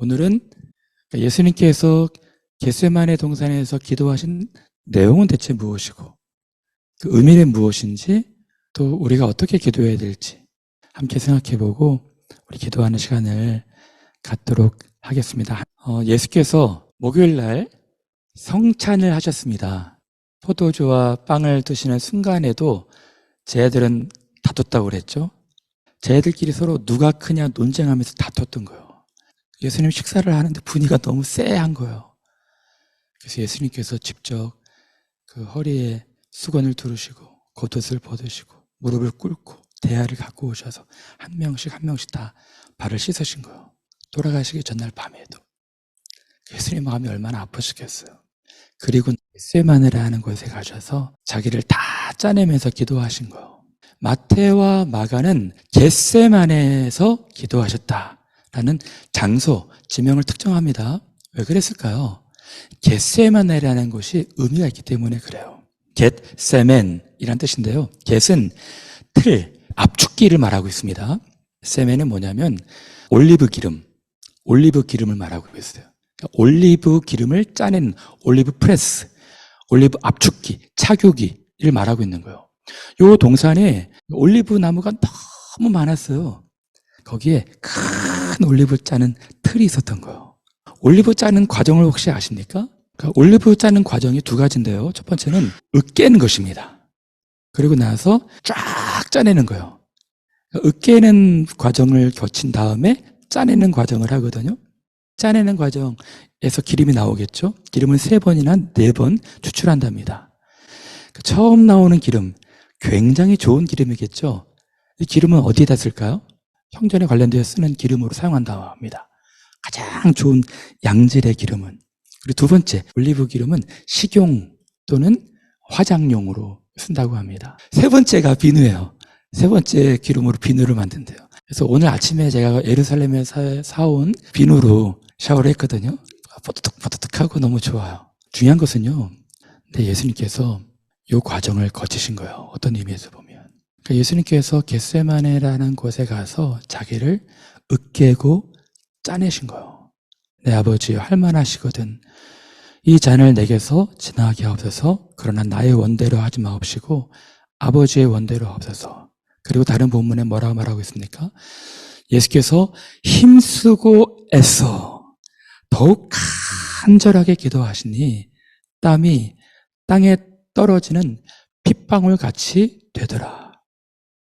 오늘은 예수님께서 겟세마네 동산에서 기도하신 내용은 대체 무엇이고 그 의미는 무엇인지 또 우리가 어떻게 기도해야 될지 함께 생각해보고 우리 기도하는 시간을 갖도록 하겠습니다. 예수께서 목요일날 성찬을 하셨습니다. 포도주와 빵을 드시는 순간에도 쟤들은 다퉜다고 그랬죠. 쟤들끼리 서로 누가 크냐 논쟁하면서 다퉜던 거예요. 예수님 식사를 하는데 분위기가 너무 쎄한 거예요. 그래서 예수님께서 직접 그 허리에 수건을 두르시고 겉옷을 벗으시고 무릎을 꿇고 대야를 갖고 오셔서 한 명씩 다 발을 씻으신 거예요. 돌아가시기 전날 밤에도. 예수님 마음이 얼마나 아프시겠어요. 그리고 겟세마네라는 곳에 가셔서 자기를 다 짜내면서 기도하신 거예요. 마태와 마가는 겟세마네에서 기도하셨다라는 장소, 지명을 특정합니다. 왜 그랬을까요? 겟세마네라는 곳이 의미가 있기 때문에 그래요. 겟세멘이란 뜻인데요. 겟은 틀, 압축기를 말하고 있습니다. 세멘은 뭐냐면 올리브 기름을 말하고 있어요. 올리브 기름을 짜낸 올리브 프레스, 올리브 압축기, 착유기를 말하고 있는 거예요. 이 동산에 올리브 나무가 너무 많았어요. 거기에 큰 올리브 짜는 틀이 있었던 거예요. 올리브 짜는 과정을 혹시 아십니까? 그러니까 올리브 짜는 과정이 두 가지인데요. 첫 번째는 으깨는 것입니다. 그리고 나서 쫙 짜내는 거예요. 으깨는 과정을 거친 다음에 짜내는 과정을 하거든요. 짜내는 과정에서 기름이 나오겠죠. 기름은 3번이나 4번 추출한답니다. 처음 나오는 기름, 굉장히 좋은 기름이겠죠. 이 기름은 어디에다 쓸까요? 형전에 관련되어 쓰는 기름으로 사용한다고 합니다. 가장 좋은 양질의 기름은. 그리고 두 번째, 올리브 기름은 식용 또는 화장용으로 쓴다고 합니다. 세 번째가 비누예요. 세 번째 기름으로 비누를 만든대요. 그래서 오늘 아침에 제가 예루살렘에서 사온 비누로 샤워를 했거든요. 뽀득뽀득 하고 너무 좋아요. 중요한 것은요, 근데 예수님께서 이 과정을 거치신 거예요. 어떤 의미에서 보면. 그러니까 예수님께서 겟세마네라는 곳에 가서 자기를 으깨고 짜내신 거예요. 내 아버지여 할만하시거든 이 잔을 내게서 지나가게 하옵소서. 그러나 나의 원대로 하지 마옵시고 아버지의 원대로 하옵소서. 그리고 다른 본문에 뭐라고 말하고 있습니까? 예수께서 힘쓰고 애써 더욱 간절하게 기도하시니 땀이 땅에 떨어지는 핏방울 같이 되더라.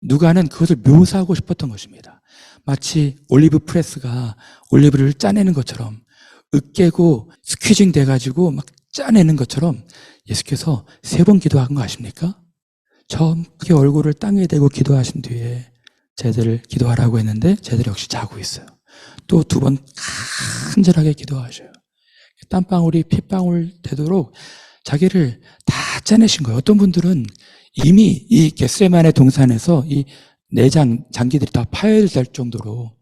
누가는 그것을 묘사하고 싶었던 것입니다. 마치 올리브 프레스가 올리브를 짜내는 것처럼 으깨고 스퀴징 돼가지고 막 짜내는 것처럼 예수께서 3번 기도한 거 아십니까? 처음 그 얼굴을 땅에 대고 기도하신 뒤에 쟤들을 기도하라고 했는데 쟤들 역시 자고 있어요. 또 2번 간절하게 기도하셔요. 땀방울이 핏방울 되도록 자기를 다 짜내신 거예요. 어떤 분들은 이미 이 겟세마네 동산에서 이 내장, 장기들이 다 파열될 정도로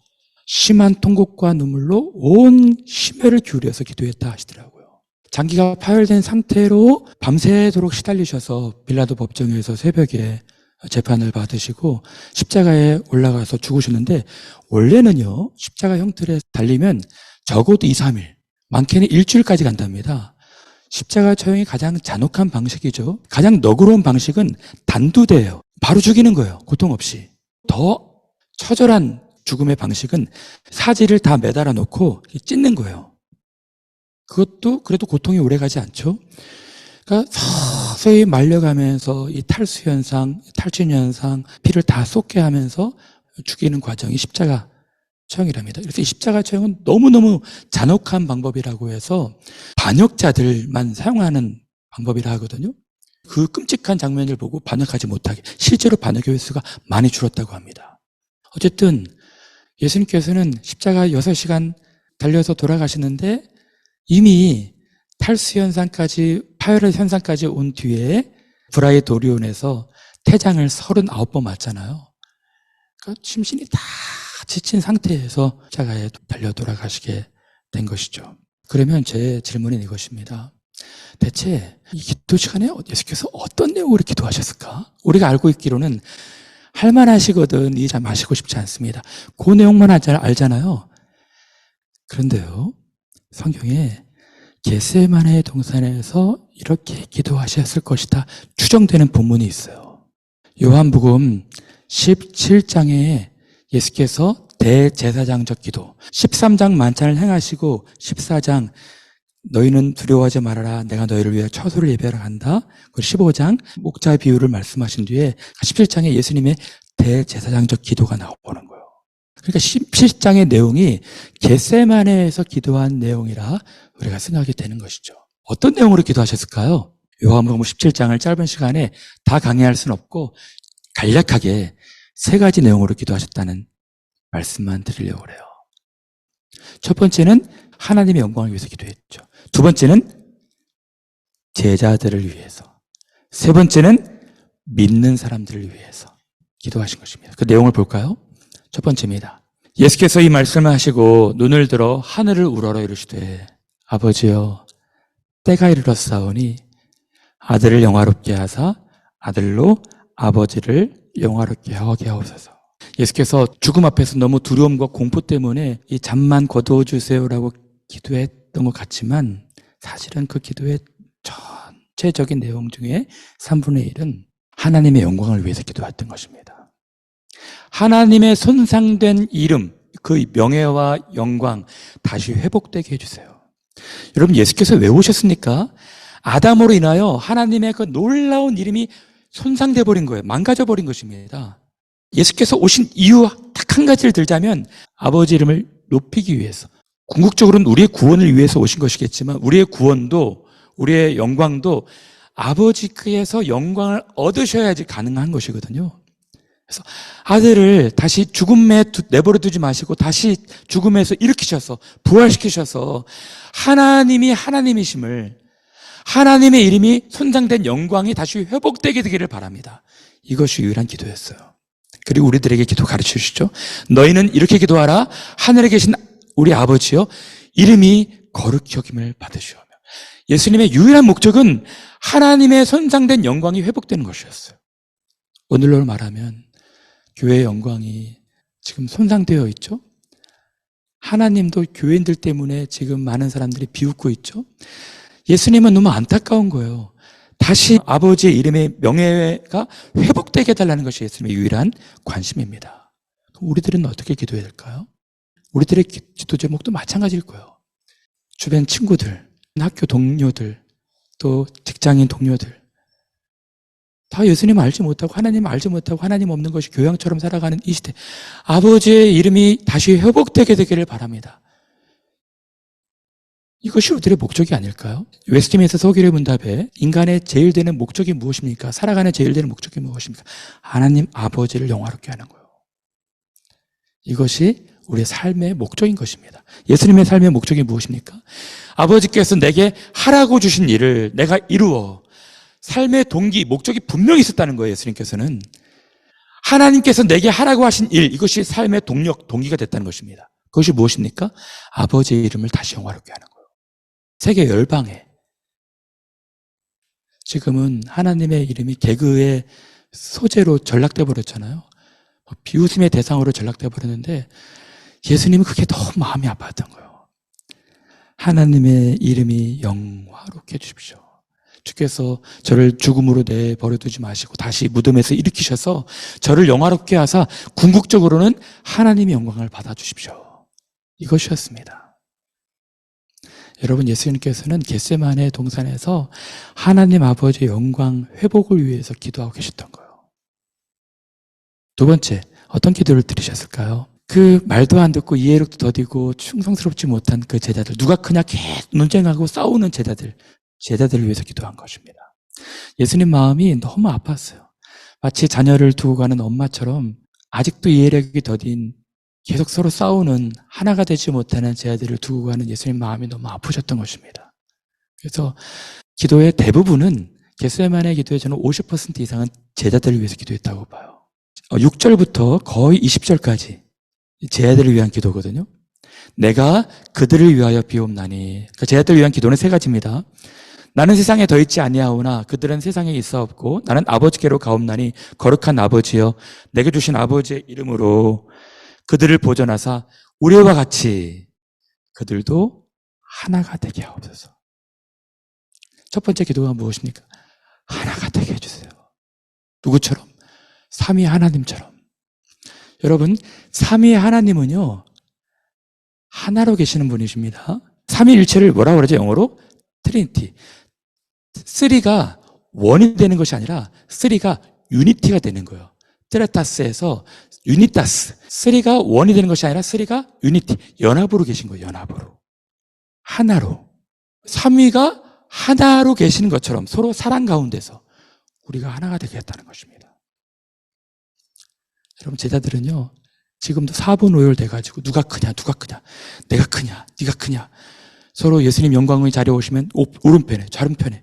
심한 통곡과 눈물로 온 심혈을 기울여서 기도했다 하시더라고요. 장기가 파열된 상태로 밤새도록 시달리셔서 빌라도 법정에서 새벽에 재판을 받으시고 십자가에 올라가서 죽으셨는데, 원래는요 십자가 형틀에 달리면 적어도 2, 3일, 많게는 일주일까지 간답니다. 십자가 처형이 가장 잔혹한 방식이죠. 가장 너그러운 방식은 단두대예요. 바로 죽이는 거예요. 고통 없이. 더 처절한 죽음의 방식은 사지를 다 매달아 놓고 찢는 거예요. 그것도 그래도 고통이 오래가지 않죠. 그러니까 서서히 말려가면서 이 탈수 현상, 탈진 현상, 피를 다 쏟게 하면서 죽이는 과정이 십자가 처형이랍니다. 그래서 이 십자가 처형은 너무너무 잔혹한 방법이라고 해서 반역자들만 사용하는 방법이라 하거든요. 그 끔찍한 장면을 보고 반역하지 못하게, 실제로 반역의 횟수가 많이 줄었다고 합니다. 어쨌든 예수님께서는 십자가 6시간 달려서 돌아가시는데 이미 탈수 현상까지, 파열의 현상까지 온 뒤에 브라이도리온에서 태장을 39번 맞잖아요. 그러니까 심신이 다 지친 상태에서 십자가에 달려 돌아가시게 된 것이죠. 그러면 제 질문은 이것입니다. 대체 이 기도 시간에 예수께서 어떤 내용으로 기도하셨을까? 우리가 알고 있기로는 할만하시거든 이 잔 마시고 싶지 않습니다. 그 내용만 알잖아요. 그런데요, 성경에 겟세마네 동산에서 이렇게 기도하셨을 것이다 추정되는 본문이 있어요. 요한복음 17장에 예수께서 대제사장적 기도, 13장 만찬을 행하시고 14장 너희는 두려워하지 말아라 내가 너희를 위해 처소를 예배하러 간다, 그리고 15장 목자 비유를 말씀하신 뒤에 17장에 예수님의 대제사장적 기도가 나오는 거예요. 그러니까 17장의 내용이 겟세마네에서 기도한 내용이라 우리가 생각이 되는 것이죠. 어떤 내용으로 기도하셨을까요? 요한복음 17장을 짧은 시간에 다 강의할 수는 없고 간략하게 3가지 내용으로 기도하셨다는 말씀만 드리려고 그래요. 첫 번째는 하나님의 영광을 위해서 기도했죠. 두 번째는 제자들을 위해서, 세 번째는 믿는 사람들을 위해서 기도하신 것입니다. 그 내용을 볼까요? 첫 번째입니다. 예수께서 이 말씀을 하시고 눈을 들어 하늘을 우러러 이르시되 아버지여 때가 이르렀사오니 아들을 영화롭게 하사 아들로 아버지를 영화롭게 하게 하옵소서. 예수께서 죽음 앞에서 너무 두려움과 공포 때문에 이 잠만 거두어 주세요라고 기도했던 것 같지만 사실은 그 기도의 전체적인 내용 중에 3분의 1은 하나님의 영광을 위해서 기도했던 것입니다. 하나님의 손상된 이름, 그 명예와 영광 다시 회복되게 해주세요. 여러분, 예수께서 왜 오셨습니까? 아담으로 인하여 하나님의 그 놀라운 이름이 손상돼 버린 거예요. 망가져 버린 것입니다. 예수께서 오신 이유 딱 한 가지를 들자면 아버지 이름을 높이기 위해서, 궁극적으로는 우리의 구원을 위해서 오신 것이겠지만 우리의 구원도 우리의 영광도 아버지께서 영광을 얻으셔야지 가능한 것이거든요. 그래서 아들을 다시 죽음에 내버려 두지 마시고 다시 죽음에서 일으키셔서 부활시키셔서 하나님이 하나님이심을, 하나님의 이름이 손상된 영광이 다시 회복되게 되기를 바랍니다. 이것이 유일한 기도였어요. 그리고 우리들에게 기도 가르쳐 주시죠. 너희는 이렇게 기도하라. 하늘에 계신 우리 아버지여 이름이 거룩히 여김을 받으시오며. 예수님의 유일한 목적은 하나님의 손상된 영광이 회복되는 것이었어요. 오늘로 말하면 교회의 영광이 지금 손상되어 있죠. 하나님도 교회인들 때문에 지금 많은 사람들이 비웃고 있죠. 예수님은 너무 안타까운 거예요. 다시 아버지의 이름의 명예가 회복되게 해달라는 것이 예수님의 유일한 관심입니다. 그럼 우리들은 어떻게 기도해야 될까요? 우리들의 기도 제목도 마찬가지일 거예요. 주변 친구들, 학교 동료들, 또 직장인 동료들 다 예수님 알지 못하고 하나님 알지 못하고 하나님 없는 것이 교양처럼 살아가는 이 시대, 아버지의 이름이 다시 회복되게 되기를 바랍니다. 이것이 우리들의 목적이 아닐까요? 웨스트민스터 서기의 문답에 인간의 제일 되는 목적이 무엇입니까? 살아가는 제일 되는 목적이 무엇입니까? 하나님 아버지를 영화롭게 하는 거예요. 이것이 우리의 삶의 목적인 것입니다. 예수님의 삶의 목적이 무엇입니까? 아버지께서 내게 하라고 주신 일을 내가 이루어, 삶의 동기, 목적이 분명히 있었다는 거예요. 예수님께서는 하나님께서 내게 하라고 하신 일, 이것이 삶의 동력, 동기가 됐다는 것입니다. 그것이 무엇입니까? 아버지의 이름을 다시 영화롭게 하는 거예요. 세계 열방에 지금은 하나님의 이름이 개그의 소재로 전락돼 버렸잖아요. 비웃음의 대상으로 전락돼 버렸는데 예수님은 그게 너무 마음이 아팠던 거예요. 하나님의 이름이 영화롭게 해주십시오. 주께서 저를 죽음으로 내버려 두지 마시고 다시 무덤에서 일으키셔서 저를 영화롭게 하사 궁극적으로는 하나님의 영광을 받아주십시오. 이것이었습니다. 여러분, 예수님께서는 겟세마네 동산에서 하나님 아버지의 영광 회복을 위해서 기도하고 계셨던 거예요. 두 번째, 어떤 기도를 드리셨을까요? 그 말도 안 듣고 이해력도 더디고 충성스럽지 못한 그 제자들, 누가 크냐 계속 논쟁하고 싸우는 제자들을 위해서 기도한 것입니다. 예수님 마음이 너무 아팠어요. 마치 자녀를 두고 가는 엄마처럼 아직도 이해력이 더딘, 계속 서로 싸우는, 하나가 되지 못하는 제자들을 두고 가는 예수님 마음이 너무 아프셨던 것입니다. 그래서 기도의 대부분은, 겟세마네 기도의 저는 50% 이상은 제자들을 위해서 기도했다고 봐요. 6절부터 거의 20절까지 제자들을 위한 기도거든요. 내가 그들을 위하여 비옵나니. 그 제자들을 위한 기도는 3가지입니다. 나는 세상에 더 있지 아니하오나 그들은 세상에 있어 없고 나는 아버지께로 가옵나니 거룩한 아버지여 내게 주신 아버지의 이름으로 그들을 보존하사 우리와 같이 그들도 하나가 되게 하옵소서. 첫 번째 기도가 무엇입니까? 하나가 되게 해주세요. 누구처럼? 삼위 하나님처럼. 여러분, 삼위 하나님은요, 하나로 계시는 분이십니다. 삼위일체를 뭐라고 그러죠? 영어로? 트리니티. 3가 원이 되는 것이 아니라 3가 유니티가 되는 거예요. 트레타스에서 유니타스. 3가 원이 되는 것이 아니라 3가 유니티. 연합으로 계신 거예요. 연합으로. 하나로. 삼위가 하나로 계시는 것처럼 서로 사랑 가운데서 우리가 하나가 되겠다는 것입니다. 여러분, 제자들은요, 지금도 4분 오열돼가지고 누가 크냐, 내가 크냐, 네가 크냐. 서로 예수님 영광의 자리에 오시면 오른편에, 좌른편에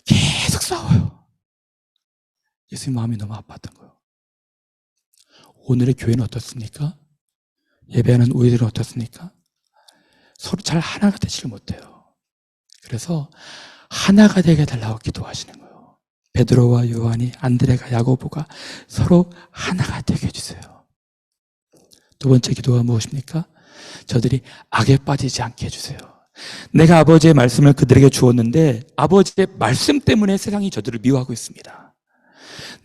계속 싸워요. 예수님 마음이 너무 아팠던 거예요. 오늘의 교회는 어떻습니까? 예배하는 우리들은 어떻습니까? 서로 잘 하나가 되지를 못해요. 그래서 하나가 되게 해달라고 기도하시는 거예요. 베드로와 요한이, 안드레가, 야고보가 서로 하나가 되게 해주세요. 두 번째 기도가 무엇입니까? 저들이 악에 빠지지 않게 해주세요. 내가 아버지의 말씀을 그들에게 주었는데 아버지의 말씀 때문에 세상이 저들을 미워하고 있습니다.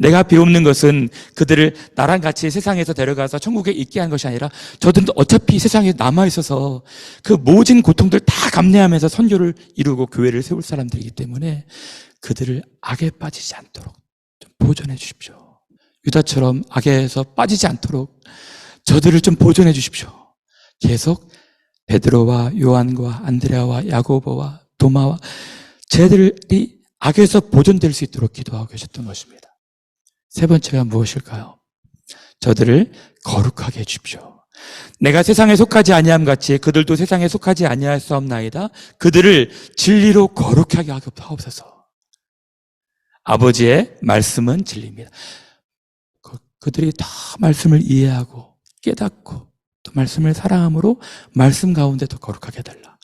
내가 비옵는 것은 그들을 나랑 같이 세상에서 데려가서 천국에 있게 한 것이 아니라 저들은 어차피 세상에 남아있어서 그 모진 고통들 다 감내하면서 선교를 이루고 교회를 세울 사람들이기 때문에 그들을 악에 빠지지 않도록 좀 보존해 주십시오. 유다처럼 악에서 빠지지 않도록 저들을 좀 보존해 주십시오. 계속 베드로와 요한과 안드레아와 야고보와 도마와 쟤들이 악에서 보존될 수 있도록 기도하고 계셨던 것입니다. 세 번째가 무엇일까요? 저들을 거룩하게 해주십시오. 내가 세상에 속하지 아니함 같이 그들도 세상에 속하지 아니하였사옵나이다. 그들을 진리로 거룩하게 하옵소서. 아버지의 말씀은 진리입니다. 그들이 다 말씀을 이해하고 깨닫고 또 말씀을 사랑함으로 말씀 가운데 더 거룩하게 해달라.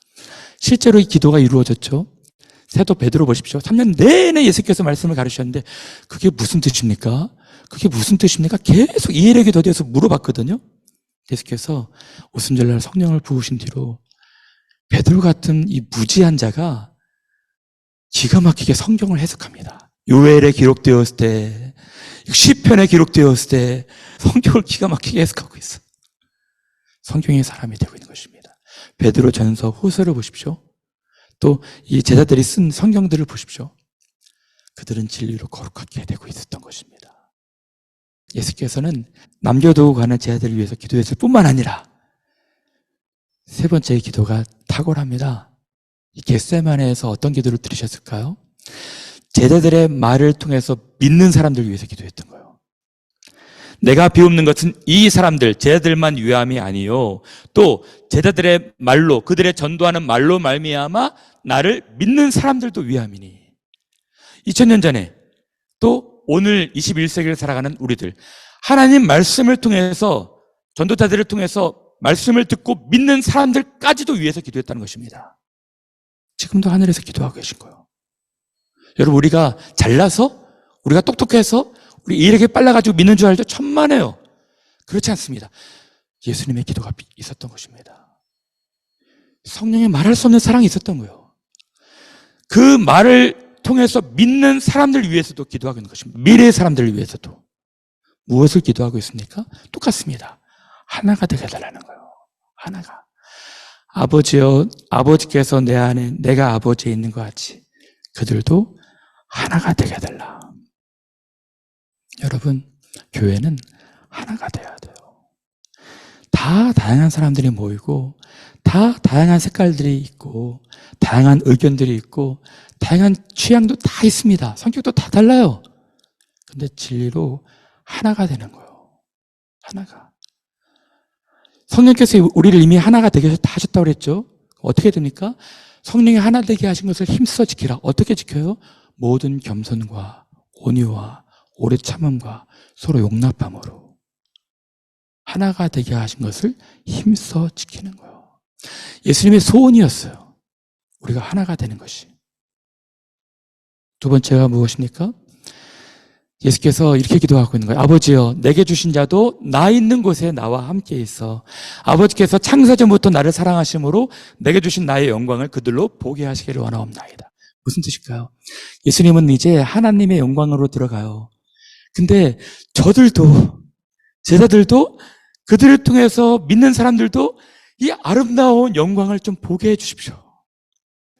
실제로 이 기도가 이루어졌죠. 사도 베드로 보십시오. 3년 내내 예수께서 말씀을 가르치셨는데 그게 무슨 뜻입니까? 그게 무슨 뜻입니까? 계속 이해력이 더뎌서 물어봤거든요. 예수께서 오순절날 성령을 부으신 뒤로 베드로 같은 이 무지한 자가 기가 막히게 성경을 해석합니다. 요엘에 기록되었을 때, 시편에 기록되었을 때 성경을 기가 막히게 해석하고 있어. 성경의 사람이 되고 있는 것입니다. 베드로 전서 후서를 보십시오. 또 이 제자들이 쓴 성경들을 보십시오. 그들은 진리로 거룩하게 되고 있었던 것입니다. 예수께서는 남겨두고 가는 제자들을 위해서 기도했을 뿐만 아니라 세 번째 기도가 탁월합니다. 이 겟세마네에서 어떤 기도를 들으셨을까요? 제자들의 말을 통해서 믿는 사람들을 위해서 기도했던 거예요. 내가 비옵는 것은 이 사람들, 제자들만 위함이 아니요 또 제자들의 말로, 그들의 전도하는 말로 말미암아 나를 믿는 사람들도 위함이니. 2000년 전에 또 오늘 21세기를 살아가는 우리들, 하나님 말씀을 통해서, 전도자들을 통해서 말씀을 듣고 믿는 사람들까지도 위해서 기도했다는 것입니다. 지금도 하늘에서 기도하고 계신 거예요. 여러분, 우리가 잘나서, 우리가 똑똑해서 우리 이렇게 빨라가지고 믿는 줄 알죠? 천만에요. 그렇지 않습니다. 예수님의 기도가 있었던 것입니다. 성령의 말할 수 없는 사랑이 있었던 거예요. 그 말을 통해서 믿는 사람들 위해서도 기도하고 있는 것입니다. 미래의 사람들을 위해서도. 무엇을 기도하고 있습니까? 똑같습니다. 하나가 되게 해달라는 거예요. 하나가. 아버지여, 아버지께서 내 안에 내가 아버지에 있는 것 같이 그들도 하나가 되게 해달라. 여러분, 교회는 하나가 돼야 돼요. 다 다양한 사람들이 모이고 다 다양한 색깔들이 있고 다양한 의견들이 있고 다양한 취향도 다 있습니다. 성격도 다 달라요. 근데 진리로 하나가 되는 거예요. 하나가. 성령께서 우리를 이미 하나가 되게 하셨다고 그랬죠. 어떻게 됩니까? 성령이 하나 되게 하신 것을 힘써 지키라. 어떻게 지켜요? 모든 겸손과 온유와 오래 참음과 서로 용납함으로 하나가 되게 하신 것을 힘써 지키는 거예요. 예수님의 소원이었어요. 우리가 하나가 되는 것이. 두 번째가 무엇입니까? 예수께서 이렇게 기도하고 있는 거예요. 아버지여, 내게 주신 자도 나 있는 곳에 나와 함께 있어. 아버지께서 창세전부터 나를 사랑하심으로 내게 주신 나의 영광을 그들로 보게 하시기를 원하옵나이다. 무슨 뜻일까요? 예수님은 이제 하나님의 영광으로 들어가요. 근데 저들도, 제자들도, 그들을 통해서 믿는 사람들도 이 아름다운 영광을 좀 보게 해 주십시오.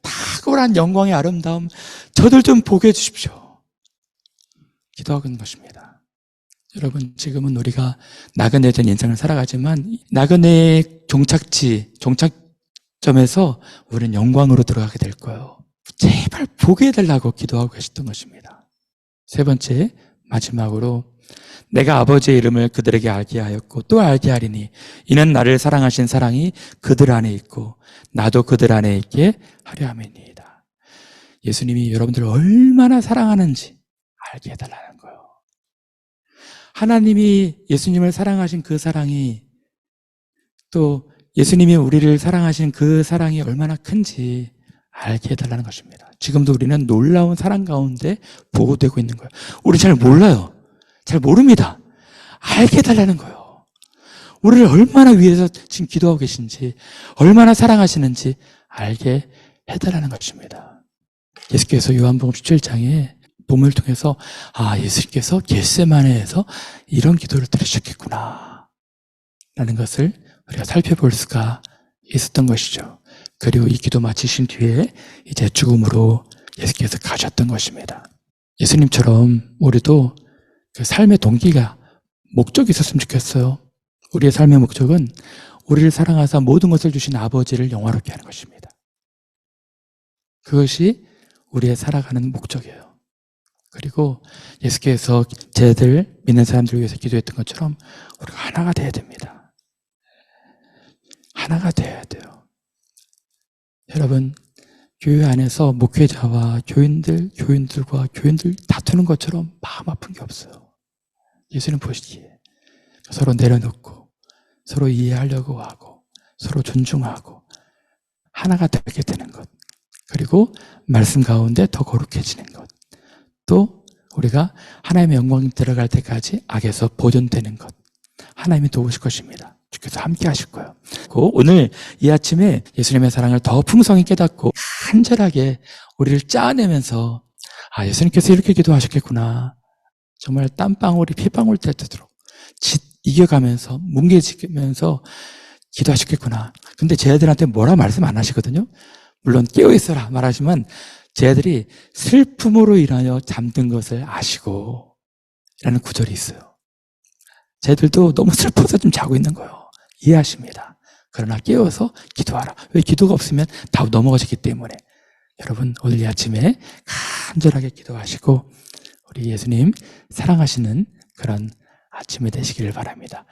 탁월한 영광의 아름다움, 저들 좀 보게 해 주십시오. 기도하고 있는 것입니다. 여러분, 지금은 우리가 나그네 된 인생을 살아가지만 나그네의 종착점에서 우리는 영광으로 들어가게 될 거예요. 제발 보게 해달라고 기도하고 계셨던 것입니다. 세 번째, 마지막으로 내가 아버지의 이름을 그들에게 알게 하였고 또 알게 하리니 이는 나를 사랑하신 사랑이 그들 안에 있고 나도 그들 안에 있게 하려 함이니이다. 예수님이 여러분들을 얼마나 사랑하는지 알게 해달라는 거예요. 하나님이 예수님을 사랑하신 그 사랑이, 또 예수님이 우리를 사랑하신 그 사랑이 얼마나 큰지 알게 해달라는 것입니다. 지금도 우리는 놀라운 사랑 가운데 보호되고 있는 거예요. 우리 잘 몰라요. 잘 모릅니다. 알게 해달라는 거예요. 우리를 얼마나 위해서 지금 기도하고 계신지, 얼마나 사랑하시는지 알게 해달라는 것입니다. 예수께서 요한복음 17장에 본문을 통해서 예수님께서 겟세마네에서 이런 기도를 들으셨겠구나 라는 것을 우리가 살펴볼 수가 있었던 것이죠. 그리고 이 기도 마치신 뒤에 이제 죽음으로 예수께서 가셨던 것입니다. 예수님처럼 우리도 그 삶의 동기가, 목적이 있었으면 좋겠어요. 우리의 삶의 목적은 우리를 사랑하사 모든 것을 주신 아버지를 영화롭게 하는 것입니다. 그것이 우리의 살아가는 목적이에요. 그리고 예수께서 쟤들, 믿는 사람들을 위해서 기도했던 것처럼 우리가 하나가 돼야 됩니다. 하나가 돼야 돼요. 여러분, 교회 안에서 목회자와 교인들과 교인들 다투는 것처럼 마음 아픈 게 없어요. 예수님 보시기에 서로 내려놓고 서로 이해하려고 하고 서로 존중하고 하나가 되게 되는 것, 그리고 말씀 가운데 더 거룩해지는 것, 또 우리가 하나님의 영광이 들어갈 때까지 악에서 보존되는 것, 하나님이 도우실 것입니다. 주께서 함께 하실 거예요. 오늘 이 아침에 예수님의 사랑을 더 풍성히 깨닫고 간절하게 우리를 짜내면서 예수님께서 이렇게 기도하셨겠구나, 정말 땀방울이 피방울 되도록 이겨가면서 뭉개지면서 기도하셨겠구나. 근데 제 애들한테 뭐라 말씀 안 하시거든요. 물론 깨어있어라 말하지만 제 애들이 슬픔으로 인하여 잠든 것을 아시고 라는 구절이 있어요. 제 애들도 너무 슬퍼서 좀 자고 있는 거예요. 이해하십니다. 그러나 깨워서 기도하라. 왜? 기도가 없으면 다 넘어가시기 때문에. 여러분, 오늘 이 아침에 간절하게 기도하시고 우리 예수님 사랑하시는 그런 아침이 되시기를 바랍니다.